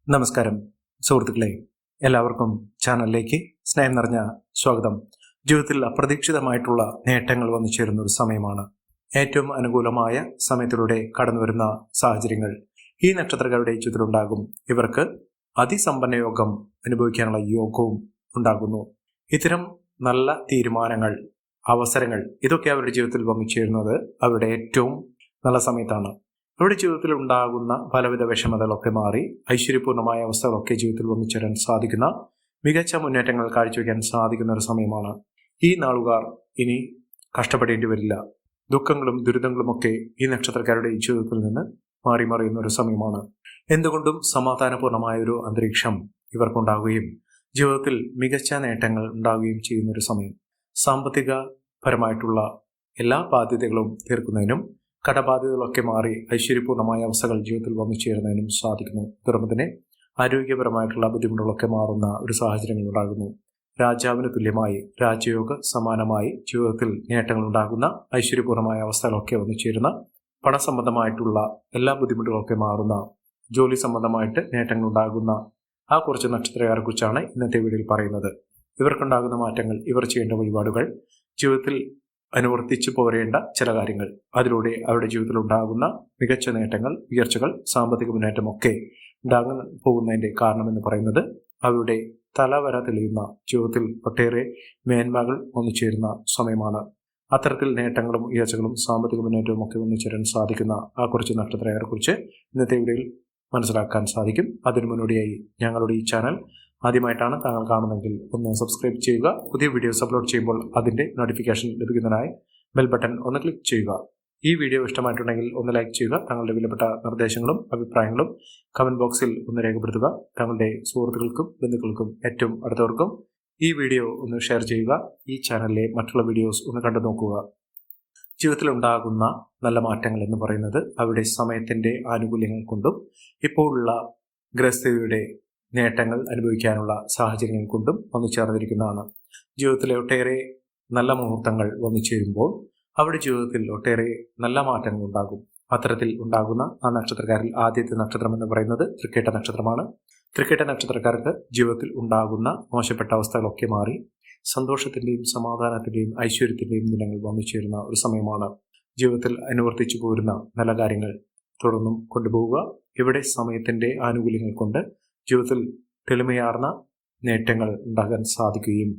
നമസ്കാരം സുഹൃത്തുക്കളെ, എല്ലാവർക്കും ചാനലിലേക്ക് സ്നേഹം നിറഞ്ഞ സ്വാഗതം. ജീവിതത്തിൽ അപ്രതീക്ഷിതമായിട്ടുള്ള നേട്ടങ്ങൾ വന്നു ചേരുന്ന ഒരു സമയമാണ്. ഏറ്റവും അനുകൂലമായ സമയത്തിലൂടെ കടന്നു വരുന്ന സാഹചര്യങ്ങൾ ഈ നക്ഷത്രക്കാരുടെ ജീവിതത്തിലുണ്ടാകും. ഇവർക്ക് അതിസമ്പന്ന യോഗം അനുഭവിക്കാനുള്ള യോഗവും ഉണ്ടാകുന്നു. ഇത്തരം നല്ല തീരുമാനങ്ങൾ, അവസരങ്ങൾ ഇതൊക്കെ അവരുടെ ജീവിതത്തിൽ വന്നു ചേരുന്നത് അവരുടെ ഏറ്റവും നല്ല സമയത്താണ്. അവരുടെ ജീവിതത്തിൽ ഉണ്ടാകുന്ന പലവിധ വിഷമതകളൊക്കെ മാറി ഐശ്വര്യപൂർണമായ അവസ്ഥകളൊക്കെ ജീവിതത്തിൽ വന്നു ചേരാൻ സാധിക്കുന്ന മികച്ച മുന്നേറ്റങ്ങൾ കാഴ്ചവെക്കാൻ സാധിക്കുന്ന ഒരു സമയമാണ്. ഈ നാളുകാർ ഇനി കഷ്ടപ്പെടേണ്ടി വരില്ല. ദുഃഖങ്ങളും ദുരിതങ്ങളും ഒക്കെ ഈ നക്ഷത്രക്കാരുടെ ജീവിതത്തിൽ നിന്ന് മാറി മറിയുന്ന ഒരു സമയമാണ്. എന്തുകൊണ്ടും സമാധാനപൂർണമായ ഒരു അന്തരീക്ഷം ഇവർക്കുണ്ടാകുകയും ജീവിതത്തിൽ മികച്ച നേട്ടങ്ങൾ ഉണ്ടാവുകയും ചെയ്യുന്ന ഒരു സമയം. സാമ്പത്തിക പരമായിട്ടുള്ള എല്ലാ ബാധ്യതകളും തീർക്കുന്നതിനും കടബാധ്യതകളൊക്കെ മാറി ഐശ്വര്യപൂർണമായ അവസ്ഥകൾ ജീവിതത്തിൽ വന്നു ചേരുന്നതിനും സാധിക്കുന്നു. തുടർന്ന് തന്നെ ആരോഗ്യപരമായിട്ടുള്ള ബുദ്ധിമുട്ടുകളൊക്കെ മാറുന്ന ഒരു സാഹചര്യങ്ങൾ ഉണ്ടാകുന്നു. രാജാവിന് തുല്യമായി രാജയോഗ സമാനമായി ജീവിതത്തിൽ നേട്ടങ്ങൾ ഉണ്ടാകുന്ന ഐശ്വര്യപൂർണമായ അവസ്ഥകളൊക്കെ വന്നു ചേരുന്ന പണസംബന്ധമായിട്ടുള്ള എല്ലാ ബുദ്ധിമുട്ടുകളൊക്കെ മാറുന്ന ജോലി സംബന്ധമായിട്ട് നേട്ടങ്ങൾ ഉണ്ടാകുന്ന ആ കുറച്ച് നക്ഷത്രക്കാരെ കുറിച്ചാണ് ഇന്നത്തെ വീഡിയോയിൽ പറയുന്നത്. ഇവർക്കുണ്ടാകുന്ന മാറ്റങ്ങൾ, ഇവർ ചെയ്യേണ്ട വഴിപാടുകൾ, ജീവിതത്തിൽ അനുവർത്തിച്ചു പോരേണ്ട ചില കാര്യങ്ങൾ, അതിലൂടെ അവരുടെ ജീവിതത്തിൽ ഉണ്ടാകുന്ന മികച്ച നേട്ടങ്ങൾ, ഉയർച്ചകൾ, സാമ്പത്തിക മുന്നേറ്റമൊക്കെ ഉണ്ടാകാൻ പോകുന്നതിൻ്റെ കാരണമെന്ന് പറയുന്നത് അവരുടെ തലവര തെളിയുന്ന ജീവിതത്തിൽ ഒട്ടേറെ മേന്മകൾ വന്നു ചേരുന്ന സമയമാണ്. അത്തരത്തിൽ നേട്ടങ്ങളും ഉയർച്ചകളും സാമ്പത്തിക മുന്നേറ്റവും ഒക്കെ വന്നു ചേരാൻ സാധിക്കുന്ന ആ കുറച്ച് നക്ഷത്രക്കാരെ കുറിച്ച് ഇന്നത്തെ വീഡിയോയിൽ മനസ്സിലാക്കാൻ സാധിക്കും. അതിനു മുന്നോടിയായി ഞങ്ങളുടെ ഈ ചാനൽ ആദ്യമായിട്ടാണ് താങ്കൾ കാണുന്നതെങ്കിൽ ഒന്ന് സബ്സ്ക്രൈബ് ചെയ്യുക. പുതിയ വീഡിയോസ് അപ്ലോഡ് ചെയ്യുമ്പോൾ അതിൻ്റെ നോട്ടിഫിക്കേഷൻ ലഭിക്കുന്നതിനായി ബെൽ ബട്ടൺ ഒന്ന് ക്ലിക്ക് ചെയ്യുക. ഈ വീഡിയോ ഇഷ്ടമായിട്ടുണ്ടെങ്കിൽ ഒന്ന് ലൈക്ക് ചെയ്യുക. താങ്കളുടെ വിലപ്പെട്ട നിർദ്ദേശങ്ങളും അഭിപ്രായങ്ങളും കമൻറ്റ് ബോക്സിൽ ഒന്ന് രേഖപ്പെടുത്തുക. താങ്കളുടെ സുഹൃത്തുക്കൾക്കും ബന്ധുക്കൾക്കും ഏറ്റവും അടുത്തവർക്കും ഈ വീഡിയോ ഒന്ന് ഷെയർ ചെയ്യുക. ഈ ചാനലിലെ മറ്റുള്ള വീഡിയോസ് ഒന്ന് കണ്ടു നോക്കുക. ജീവിതത്തിലുണ്ടാകുന്ന നല്ല മാറ്റങ്ങൾ എന്ന് പറയുന്നത് അവരുടെ സമയത്തിൻ്റെ ആനുകൂല്യങ്ങൾ കൊണ്ടും ഇപ്പോഴുള്ള ഗ്രഹസ്ഥിതിയുടെ നേട്ടങ്ങൾ അനുഭവിക്കാനുള്ള സാഹചര്യങ്ങൾ കൊണ്ടും വന്നു ചേർന്നിരിക്കുന്നതാണ്. ജീവിതത്തിലെ ഒട്ടേറെ നല്ല മുഹൂർത്തങ്ങൾ വന്നു ചേരുമ്പോൾ അവരുടെ ജീവിതത്തിൽ ഒട്ടേറെ നല്ല മാറ്റങ്ങൾ ഉണ്ടാകും. അത്തരത്തിൽ ഉണ്ടാകുന്ന ആ നക്ഷത്രക്കാരിൽ ആദ്യത്തെ നക്ഷത്രം എന്ന് പറയുന്നത് തൃക്കേട്ട നക്ഷത്രമാണ്. തൃക്കേട്ട നക്ഷത്രക്കാർക്ക് ജീവിതത്തിൽ ഉണ്ടാകുന്ന മോശപ്പെട്ട അവസ്ഥകളൊക്കെ മാറി സന്തോഷത്തിൻ്റെയും സമാധാനത്തിൻ്റെയും ഐശ്വര്യത്തിൻ്റെയും ദിനങ്ങൾ വന്നു ചേരുന്ന ഒരു സമയമാണ്. ജീവിതത്തിൽ അനുവർത്തിച്ചു പോരുന്ന നല്ല കാര്യങ്ങൾ തുടർന്നും കൊണ്ടുപോവുക. ഇവിടെ സമയത്തിൻ്റെ ആനുകൂല്യങ്ങൾ കൊണ്ട് ജീവിതത്തിൽ തെളിമയാർന്ന നേട്ടങ്ങൾ ഉണ്ടാകാൻ സാധിക്കുകയും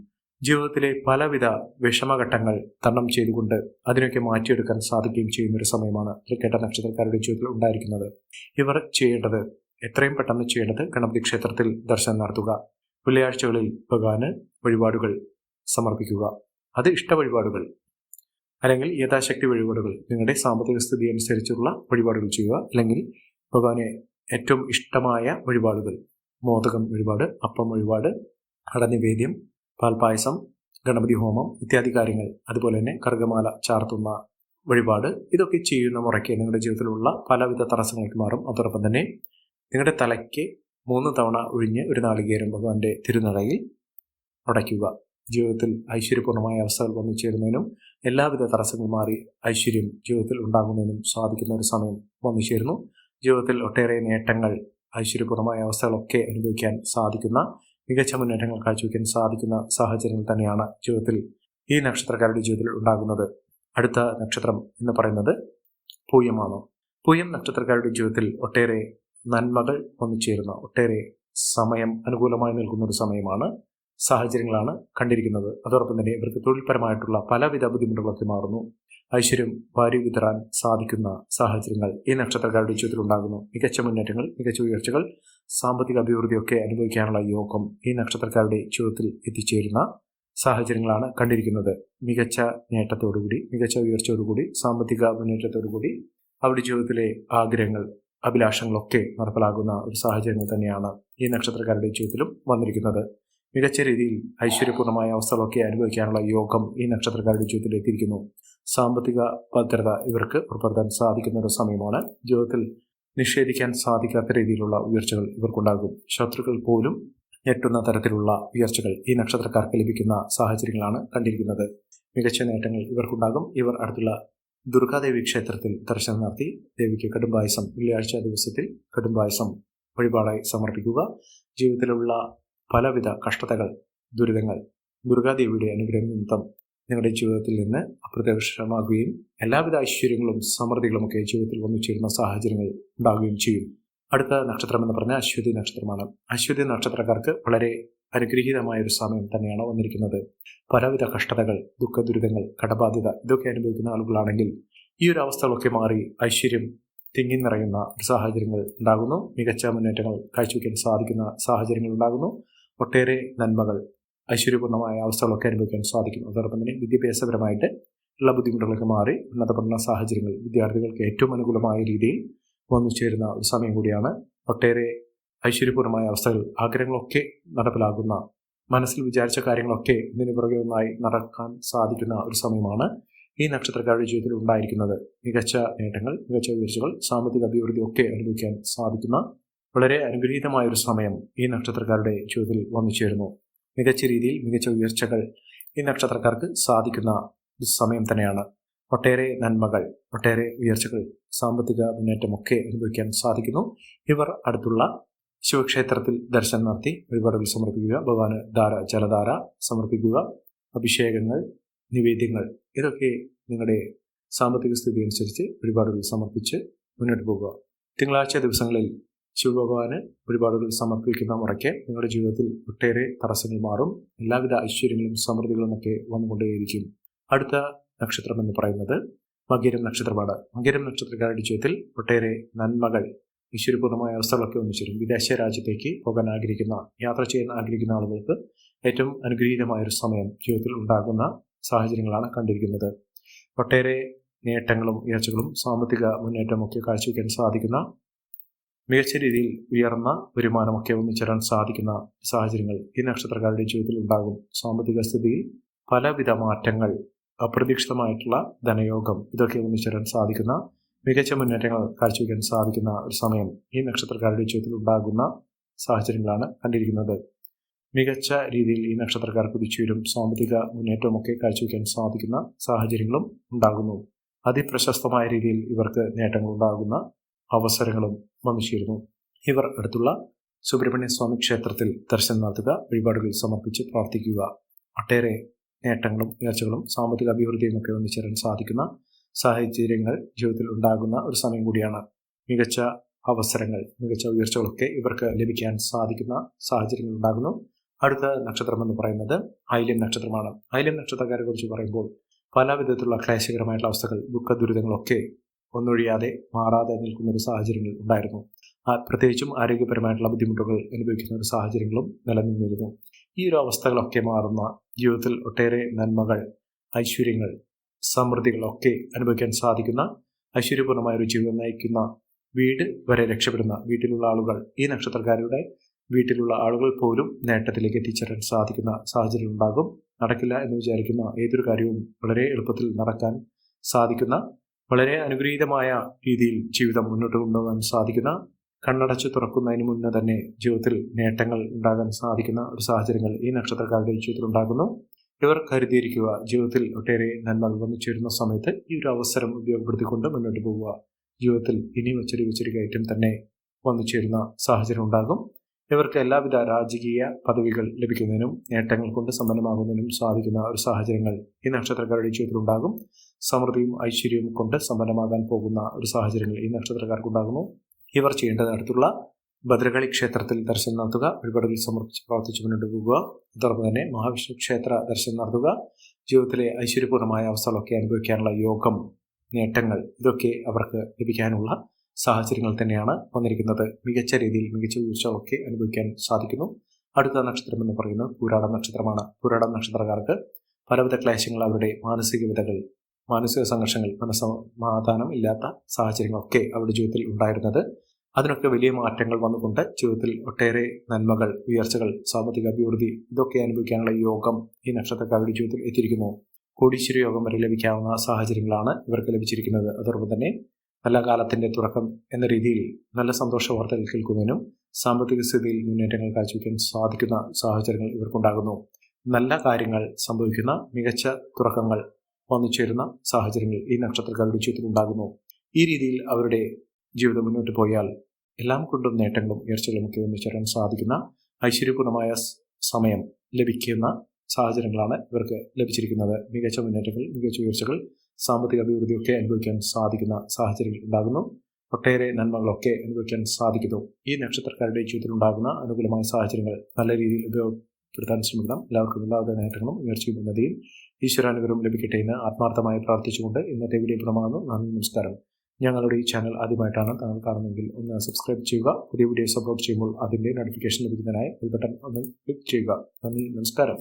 ജീവിതത്തിലെ പലവിധ വിഷമഘട്ടങ്ങൾ തരണം ചെയ്തുകൊണ്ട് അതിനൊക്കെ മാറ്റിയെടുക്കാൻ സാധിക്കുകയും ചെയ്യുന്നൊരു സമയമാണ് തൃക്കേട്ട നക്ഷത്രക്കാരുടെ ജീവിതത്തിൽ ഉണ്ടായിരിക്കുന്നത്. ഇവർ ചെയ്യേണ്ടത്, എത്രയും പെട്ടെന്ന് ചെയ്യേണ്ടത്, ഗണപതി ക്ഷേത്രത്തിൽ ദർശനം നടത്തുക. വെള്ളിയാഴ്ചകളിൽ ഭഗവാന് വഴിപാടുകൾ സമർപ്പിക്കുക. അത് ഇഷ്ട വഴിപാടുകൾ അല്ലെങ്കിൽ യഥാശക്തി വഴിപാടുകൾ, നിങ്ങളുടെ സാമ്പത്തിക സ്ഥിതി അനുസരിച്ചുള്ള വഴിപാടുകൾ ചെയ്യുക. അല്ലെങ്കിൽ ഭഗവാന് ഏറ്റവും ഇഷ്ടമായ വഴിപാടുകൾ, മോദകം വഴിപാട്, അപ്പം വഴിപാട്, അടനിവേദ്യം, പാൽപായസം, ഗണപതി ഹോമം ഇത്യാദി കാര്യങ്ങൾ, അതുപോലെ തന്നെ കർഗമാല ചാർത്തുന്ന വഴിപാട്, ഇതൊക്കെ ചെയ്യുന്ന മുറയ്ക്ക് നിങ്ങളുടെ ജീവിതത്തിലുള്ള പലവിധ തടസ്സങ്ങൾക്ക് മാറും. അതോടൊപ്പം തന്നെ നിങ്ങളുടെ തലയ്ക്ക് 3 തവണ ഒഴിഞ്ഞ് ഒരു നാളികേരം ഭഗവാന്റെ തിരുനടയിൽ ഉടയ്ക്കുക. ജീവിതത്തിൽ ഐശ്വര്യപൂർണമായ അവസ്ഥകൾ വന്നു ചേരുന്നതിനും എല്ലാവിധ തടസ്സങ്ങൾ മാറി ഐശ്വര്യം ജീവിതത്തിൽ ഉണ്ടാകുന്നതിനും സാധിക്കുന്ന ഒരു സമയം വന്നു ചേരുന്നു. ജീവിതത്തിൽ ഒട്ടേറെ നേട്ടങ്ങൾ, ഐശ്വര്യപൂർണമായ അവസ്ഥകളൊക്കെ അനുഭവിക്കാൻ സാധിക്കുന്ന മികച്ച മുന്നേറ്റങ്ങൾ കാഴ്ചവെക്കാൻ സാധിക്കുന്ന സാഹചര്യങ്ങൾ തന്നെയാണ് ജീവിതത്തിൽ ഈ നക്ഷത്രക്കാരുടെ ജീവിതത്തിൽ ഉണ്ടാകുന്നത്. അടുത്ത നക്ഷത്രം എന്ന് പറയുന്നത് പൂയമാണ്. പൂയം നക്ഷത്രക്കാരുടെ ജീവിതത്തിൽ ഒട്ടേറെ നന്മകൾ വന്നു ചേരുന്ന, ഒട്ടേറെ സമയം അനുകൂലമായി നിൽക്കുന്ന ഒരു സമയമാണ്, സാഹചര്യങ്ങളാണ് കണ്ടിരിക്കുന്നത്. അതോടൊപ്പം തന്നെ ഇവർക്ക് തൊഴിൽപരമായിട്ടുള്ള പലവിധ ബുദ്ധിമുട്ടുകളൊക്കെ മാറുന്നു. ഐശ്വര്യം വാരി വിതറാൻ സാധിക്കുന്ന സാഹചര്യങ്ങൾ ഈ നക്ഷത്രക്കാരുടെ ജീവിതത്തിൽ ഉണ്ടാകുന്നു. മികച്ച മുന്നേറ്റങ്ങൾ, മികച്ച ഉയർച്ചകൾ, സാമ്പത്തിക അഭിവൃദ്ധിയൊക്കെ അനുഭവിക്കാനുള്ള യോഗം ഈ നക്ഷത്രക്കാരുടെ ജീവിതത്തിൽ എത്തിച്ചേരുന്ന സാഹചര്യങ്ങളാണ് കണ്ടിരിക്കുന്നത്. മികച്ച നേട്ടത്തോടുകൂടി, മികച്ച ഉയർച്ചയോടുകൂടി, സാമ്പത്തിക മുന്നേറ്റത്തോടുകൂടി അവരുടെ ജീവിതത്തിലെ ആഗ്രഹങ്ങൾ, അഭിലാഷങ്ങളൊക്കെ നടപ്പിലാകുന്ന ഒരു സാഹചര്യങ്ങൾ തന്നെയാണ് ഈ നക്ഷത്രക്കാരുടെ ജീവിതത്തിലും വന്നിരിക്കുന്നത്. മികച്ച രീതിയിൽ ഐശ്വര്യപൂർണമായ അവസ്ഥകളൊക്കെ അനുഭവിക്കാനുള്ള യോഗം ഈ നക്ഷത്രക്കാരുടെ ജീവിതത്തിൽ എത്തിയിരിക്കുന്നു. സാമ്പത്തിക ഭദ്രത ഇവർക്ക് ഉറപ്പുവരുത്താൻ സാധിക്കുന്ന ഒരു സമയമാണ്. ജീവിതത്തിൽ നിഷേധിക്കാൻ സാധിക്കാത്ത രീതിയിലുള്ള ഉയർച്ചകൾ ഇവർക്കുണ്ടാകും. ശത്രുക്കൾ പോലും ഞെട്ടുന്ന തരത്തിലുള്ള ഉയർച്ചകൾ ഈ നക്ഷത്രക്കാർക്ക് ലഭിക്കുന്ന സാഹചര്യങ്ങളാണ് കണ്ടിരിക്കുന്നത്. മികച്ച നേട്ടങ്ങൾ ഇവർക്കുണ്ടാകും. ഇവർ അടുത്തുള്ള ദുർഗാദേവി ക്ഷേത്രത്തിൽ ദർശനം നടത്തി ദേവിക്ക് കടുംപായസം, വെള്ളിയാഴ്ച ദിവസത്തിൽ കടുംപായസം വഴിപാടായി സമർപ്പിക്കുക. ജീവിതത്തിലുള്ള പലവിധ കഷ്ടതകൾ, ദുരിതങ്ങൾ ദുർഗാദേവിയുടെ അനുഗ്രഹം നിമിത്തം നിങ്ങളുടെ ജീവിതത്തിൽ നിന്ന് അപ്രത്യക്ഷമാകുകയും എല്ലാവിധ ഐശ്വര്യങ്ങളും സമൃദ്ധികളുമൊക്കെ ജീവിതത്തിൽ വന്നു ചേരുന്ന സാഹചര്യങ്ങൾ ഉണ്ടാകുകയും ചെയ്യും. അടുത്ത നക്ഷത്രം എന്ന് പറഞ്ഞാൽ അശ്വതി നക്ഷത്രമാണ്. അശ്വതി നക്ഷത്രക്കാർക്ക് വളരെ അനുഗ്രഹീതമായ ഒരു സമയം തന്നെയാണ് വന്നിരിക്കുന്നത്. പലവിധ കഷ്ടതകൾ, ദുഃഖ ദുരിതങ്ങൾ, കടബാധ്യത ഇതൊക്കെ അനുഭവിക്കുന്ന ആളുകളാണെങ്കിൽ ഈ ഒരു അവസ്ഥകളൊക്കെ മാറി ഐശ്വര്യം തിങ്ങി നിറയുന്ന ഒരു സാഹചര്യങ്ങൾ ഉണ്ടാകുന്നു. മികച്ച മുന്നേറ്റങ്ങൾ കാഴ്ചവെക്കാൻ സാധിക്കുന്ന സാഹചര്യങ്ങൾ ഉണ്ടാകുന്നു. ഒട്ടേറെ നന്മകൾ, ഐശ്വര്യപൂർണ്ണമായ അവസ്ഥകളൊക്കെ അനുഭവിക്കാൻ സാധിക്കും. അതോടൊപ്പം തന്നെ വിദ്യാഭ്യാസപരമായിട്ട് ഉള്ള ബുദ്ധിമുട്ടുകളൊക്കെ മാറി ഉന്നത പഠന സാഹചര്യങ്ങൾ വിദ്യാർത്ഥികൾക്ക് ഏറ്റവും അനുകൂലമായ രീതിയിൽ വന്നു ചേരുന്ന ഒരു സമയം കൂടിയാണ്. ഒട്ടേറെ ഐശ്വര്യപൂർണ്ണമായ അവസ്ഥകൾ, ആഗ്രഹങ്ങളൊക്കെ നടപ്പിലാകുന്ന, മനസ്സിൽ വിചാരിച്ച കാര്യങ്ങളൊക്കെ ഇതിനു പുറകെ ഒന്നായി നടക്കാൻ സാധിക്കുന്ന ഒരു സമയമാണ് ഈ നക്ഷത്രക്കാരുടെ ജീവിതത്തിൽ ഉണ്ടായിരിക്കുന്നത്. മികച്ച നേട്ടങ്ങൾ, മികച്ച ഉയർച്ചകൾ, സാമ്പത്തിക അഭിവൃദ്ധി ഒക്കെ അനുഭവിക്കാൻ സാധിക്കുന്ന വളരെ അനുഗ്രഹീതമായൊരു സമയം ഈ നക്ഷത്രക്കാരുടെ ജീവിതത്തിൽ വന്നു ചേരുന്നു. മികച്ച രീതിയിൽ മികച്ച ഉയർച്ചകൾ ഈ നക്ഷത്രക്കാർക്ക് സാധിക്കുന്ന ഒരു സമയം തന്നെയാണ്. ഒട്ടേറെ നന്മകൾ, ഒട്ടേറെ ഉയർച്ചകൾ, സാമ്പത്തിക മുന്നേറ്റമൊക്കെ അനുഭവിക്കാൻ സാധിക്കുന്നു. ഇവർ അടുത്തുള്ള ശിവക്ഷേത്രത്തിൽ ദർശനം നടത്തി വഴിപാടുകൾ സമർപ്പിക്കുക, ഭഗവാന് ജലധാര സമർപ്പിക്കുക, അഭിഷേകങ്ങൾ, നിവേദ്യങ്ങൾ ഇതൊക്കെ നിങ്ങളുടെ സാമ്പത്തിക സ്ഥിതി അനുസരിച്ച് വഴിപാടുകൾ സമർപ്പിച്ച് മുന്നോട്ട് പോകുക. തിങ്കളാഴ്ച ദിവസങ്ങളിൽ ശിവഭഗവാന് വഴിപാടുകൾ സമർപ്പിക്കുന്ന മുറയ്ക്ക് നിങ്ങളുടെ ജീവിതത്തിൽ ഒട്ടേറെ തടസ്സങ്ങൾ മാറും. എല്ലാവിധ ഐശ്വര്യങ്ങളും സമൃദ്ധികളും ഒക്കെ വന്നുകൊണ്ടേയിരിക്കും. അടുത്ത നക്ഷത്രം എന്ന് പറയുന്നത് മകരം നക്ഷത്രമാണ്. മകരം നക്ഷത്രക്കാരുടെ ജീവിതത്തിൽ ഒട്ടേറെ നന്മകൾ, ഐശ്വര്യപൂർണ്ണമായ അവസ്ഥകളൊക്കെ ഒന്നിച്ചേരും. വിദേശ രാജ്യത്തേക്ക് പോകാൻ ആഗ്രഹിക്കുന്ന, യാത്ര ചെയ്യാൻ ആഗ്രഹിക്കുന്ന ആളുകൾക്ക് ഏറ്റവും അനുഗ്രഹീതമായൊരു സമയം ജീവിതത്തിൽ ഉണ്ടാകുന്ന സാഹചര്യങ്ങളാണ് കണ്ടിരിക്കുന്നത്. ഒട്ടേറെ നേട്ടങ്ങളും ഉയർച്ചകളും സാമ്പത്തിക മുന്നേറ്റമൊക്കെ കാഴ്ചവെക്കാൻ സാധിക്കുന്ന, മികച്ച രീതിയിൽ ഉയർന്ന വരുമാനമൊക്കെ ഒന്നിച്ചേരാൻ സാധിക്കുന്ന സാഹചര്യങ്ങൾ ഈ നക്ഷത്രക്കാരുടെ ജീവിതത്തിൽ ഉണ്ടാകും. സാമ്പത്തിക സ്ഥിതിയിൽ പലവിധ മാറ്റങ്ങൾ, അപ്രതീക്ഷിതമായിട്ടുള്ള ധനയോഗം ഇതൊക്കെ ഒന്നിച്ചേരാൻ സാധിക്കുന്ന, മികച്ച മുന്നേറ്റങ്ങൾ കാഴ്ചവെക്കാൻ സാധിക്കുന്ന ഒരു സമയം ഈ നക്ഷത്രക്കാരുടെ ജീവിതത്തിൽ ഉണ്ടാകുന്ന സാഹചര്യങ്ങളാണ് കണ്ടിരിക്കുന്നത്. മികച്ച രീതിയിൽ ഈ നക്ഷത്രക്കാർ കുതിച്ചുവരും. സാമ്പത്തിക മുന്നേറ്റമൊക്കെ കാഴ്ചവെക്കാൻ സാധിക്കുന്ന സാഹചര്യങ്ങളും ഉണ്ടാകുന്നു. അതിപ്രശസ്തമായ രീതിയിൽ ഇവർക്ക് നേട്ടങ്ങൾ ഉണ്ടാകുന്ന അവസരങ്ങളും വന്നു ചേരുന്നു. ഇവർ അടുത്തുള്ള സുബ്രഹ്മണ്യ സ്വാമി ക്ഷേത്രത്തിൽ ദർശനം നടത്തുക, വഴിപാടുകൾ സമർപ്പിച്ച് പ്രാർത്ഥിക്കുക. ഒട്ടേറെ നേട്ടങ്ങളും ഉയർച്ചകളും സാമ്പത്തിക അഭിവൃദ്ധിയും ഒക്കെ ഒന്നിച്ചേരാൻ സാധിക്കുന്ന സാഹചര്യങ്ങൾ ജീവിതത്തിൽ ഉണ്ടാകുന്ന ഒരു സമയം കൂടിയാണ്. മികച്ച അവസരങ്ങൾ, മികച്ച ഉയർച്ചകളൊക്കെ ഇവർക്ക് ലഭിക്കാൻ സാധിക്കുന്ന സാഹചര്യങ്ങൾ ഉണ്ടാകുന്നു. അടുത്ത നക്ഷത്രം എന്ന് പറയുന്നത് ആയില്യം നക്ഷത്രമാണ്. ആയില്യം നക്ഷത്രക്കാരെ കുറിച്ച് പറയുമ്പോൾ പല വിധത്തിലുള്ള ക്ലേശകരമായിട്ടുള്ള അവസ്ഥകൾ, ദുഃഖ ദുരിതങ്ങളൊക്കെ ഒന്നൊഴിയാതെ മാറാതെ നിൽക്കുന്ന ഒരു സാഹചര്യങ്ങൾ ഉണ്ടായിരുന്നു. പ്രത്യേകിച്ചും ആരോഗ്യപരമായിട്ടുള്ള ബുദ്ധിമുട്ടുകൾ അനുഭവിക്കുന്ന ഒരു സാഹചര്യങ്ങളും നിലനിന്നിരുന്നു. ഈ ഒരു അവസ്ഥകളൊക്കെ മാറുന്ന, ജീവിതത്തിൽ ഒട്ടേറെ നന്മകൾ, ഐശ്വര്യങ്ങൾ, സമൃദ്ധികളൊക്കെ അനുഭവിക്കാൻ സാധിക്കുന്ന, ഐശ്വര്യപൂർണ്ണമായ ഒരു ജീവിതം നയിക്കുന്ന, വീട് വരെ രക്ഷപ്പെടുന്ന വീട്ടിലുള്ള ആളുകൾ, ഈ നക്ഷത്രക്കാരുടെ വീട്ടിലുള്ള ആളുകൾ പോലും നേട്ടത്തിലേക്ക് എത്തിച്ചേരാൻ സാധിക്കുന്ന സാഹചര്യം ഉണ്ടാകും. നടക്കില്ല എന്ന് വിചാരിക്കുന്ന ഏതൊരു കാര്യവും വളരെ എളുപ്പത്തിൽ നടക്കാൻ സാധിക്കുന്ന, വളരെ അനുഗ്രഹീതമായ രീതിയിൽ ജീവിതം മുന്നോട്ട് കൊണ്ടുപോകാൻ സാധിക്കുന്ന, കണ്ണടച്ച് തുറക്കുന്നതിന് മുന്നേ തന്നെ ജീവിതത്തിൽ നേട്ടങ്ങൾ ഉണ്ടാകാൻ സാധിക്കുന്ന ഒരു സാഹചര്യങ്ങൾ ഈ നക്ഷത്രക്കാരുടെ ജീവിതത്തിൽ ഉണ്ടാകുന്നു. ഇവർ കരുതിയിരിക്കുക, ജീവിതത്തിൽ ഒട്ടേറെ നന്മകൾ വന്നു ചേരുന്ന സമയത്ത് ഈ ഒരു അവസരം ഉപയോഗപ്പെടുത്തിക്കൊണ്ട് മുന്നോട്ട് പോവുക. ജീവിതത്തിൽ ഇനി വച്ചൊരു കയറ്റം തന്നെ വന്നു ചേരുന്ന സാഹചര്യം ഉണ്ടാകും. ഇവർക്ക് എല്ലാവിധ രാജകീയ പദവികൾ ലഭിക്കുന്നതിനും നേട്ടങ്ങൾ കൊണ്ട് സമ്പന്നമാകുന്നതിനും സാധിക്കുന്ന ഒരു സാഹചര്യങ്ങൾ ഈ നക്ഷത്രക്കാരുടെ ജീവിതത്തിൽ ഉണ്ടാകും. സമൃദ്ധിയും ഐശ്വര്യവും കൊണ്ട് സമ്പന്നമാകാൻ പോകുന്ന ഒരു സാഹചര്യങ്ങൾ ഈ നക്ഷത്രക്കാർക്കുണ്ടാകുന്നു. ഇവർ ചെയ്യേണ്ടത് അടുത്തുള്ള ഭദ്രകാളി ക്ഷേത്രത്തിൽ ദർശനം നടത്തുക, വഴിപാടുകൾ സമർപ്പിച്ച് പ്രാർത്ഥിച്ച് മുന്നോട്ട് പോകുക. അതോടൊപ്പം തന്നെ മഹാവിഷ്ണു ക്ഷേത്ര ദർശനം നടത്തുക. ജീവിതത്തിലെ ഐശ്വര്യപൂർണ്ണമായ അവസ്ഥകളൊക്കെ അനുഭവിക്കാനുള്ള യോഗം, നേട്ടങ്ങൾ ഇതൊക്കെ അവർക്ക് ലഭിക്കാനുള്ള സാഹചര്യങ്ങൾ തന്നെയാണ് വന്നിരിക്കുന്നത്. മികച്ച രീതിയിൽ മികച്ച ഉയർച്ചകളൊക്കെ അനുഭവിക്കാൻ സാധിക്കുന്നു. അടുത്ത നക്ഷത്രം എന്ന് പറയുന്നത് പൂരാടം നക്ഷത്രമാണ്. പൂരാടം നക്ഷത്രക്കാർക്ക് പലവിധ ക്ലേശങ്ങൾ, അവരുടെ മാനസിക വിധകൾ, മാനസിക സംഘർഷങ്ങൾ, മനസ്സമാധാനം ഇല്ലാത്ത സാഹചര്യങ്ങളൊക്കെ അവരുടെ ജീവിതത്തിൽ ഉണ്ടായിരുന്നത്, അതിനൊക്കെ വലിയ മാറ്റങ്ങൾ വന്നുകൊണ്ട് ജീവിതത്തിൽ ഒട്ടേറെ നന്മകൾ, ഉയർച്ചകൾ, സാമ്പത്തിക അഭിവൃദ്ധി ഇതൊക്കെ അനുഭവിക്കാനുള്ള യോഗം ഈ നക്ഷത്രക്കാരുടെ ജീവിതത്തിൽ എത്തിയിരിക്കുന്നു. കോടീശ്വര യോഗം വരെ ലഭിക്കാവുന്ന സാഹചര്യങ്ങളാണ് ഇവർക്ക് ലഭിച്ചിരിക്കുന്നത്. അതോടൊപ്പം തന്നെ നല്ല കാലത്തിന്റെ തുടക്കം എന്ന രീതിയിൽ നല്ല സന്തോഷ വാർത്തകൾ കേൾക്കുന്നതിനും സാമ്പത്തിക സ്ഥിതിയിൽ മുന്നേറ്റങ്ങൾ കാഴ്ചവെക്കാൻ സാധിക്കുന്ന സാഹചര്യങ്ങൾ ഇവർക്കുണ്ടാകുന്നു. നല്ല കാര്യങ്ങൾ സംഭവിക്കുന്ന, മികച്ച തുടക്കങ്ങൾ വന്നു ചേരുന്ന സാഹചര്യങ്ങൾ ഈ നക്ഷത്രക്കാരുടെ ജീവിതത്തിൽ ഉണ്ടാകുന്നു. ഈ രീതിയിൽ അവരുടെ ജീവിതം മുന്നോട്ട് പോയാൽ എല്ലാം കൊണ്ടും നേട്ടങ്ങളും ഉയർച്ചകളുമൊക്കെ ഒന്നിച്ചേരാൻ സാധിക്കുന്ന ഐശ്വര്യപൂർണമായ സമയം ലഭിക്കുന്ന സാഹചര്യങ്ങളാണ് ഇവർക്ക് ലഭിച്ചിരിക്കുന്നത്. മികച്ച മുന്നേറ്റങ്ങൾ, മികച്ച ഉയർച്ചകൾ, സാമ്പത്തിക അഭിവൃദ്ധിയൊക്കെ അനുഭവിക്കാൻ സാധിക്കുന്ന സാഹചര്യങ്ങൾ ഉണ്ടാകുന്നു. ഒട്ടേറെ നന്മകളൊക്കെ അനുഭവിക്കാൻ സാധിക്കുന്നു. ഈ നക്ഷത്രക്കാരുടെ ജീവിതത്തിൽ ഉണ്ടാകുന്ന അനുകൂലമായ സാഹചര്യങ്ങൾ നല്ല രീതിയിൽ ഉപയോഗപ്പെടുത്താൻ ശ്രമിക്കണം. എല്ലാവർക്കും എല്ലാവിധ നേട്ടങ്ങളും ഉയർച്ചയും ഉന്നതിയും ഈശ്വരാനുഗ്രഹം ലഭിക്കട്ടെ എന്ന് ആത്മാർത്ഥമായി പ്രാർത്ഥിച്ചുകൊണ്ട് ഇന്നത്തെ വീഡിയോ പൂർണ്ണമാകുന്നു. നന്ദി, നമസ്കാരം. ഞങ്ങളുടെ ഈ ചാനൽ ആദ്യമായിട്ടാണ് താങ്കൾ കാണുന്നതെങ്കിൽ ഒന്ന് സബ്സ്ക്രൈബ് ചെയ്യുക. പുതിയ വീഡിയോസ് അപ്ലോഡ് ചെയ്യുമ്പോൾ അതിൻ്റെ നോട്ടിഫിക്കേഷൻ ലഭിക്കുന്നതിനായി ബെൽ ബട്ടൺ ഒന്ന് ക്ലിക്ക് ചെയ്യുക. നന്ദി, നമസ്കാരം.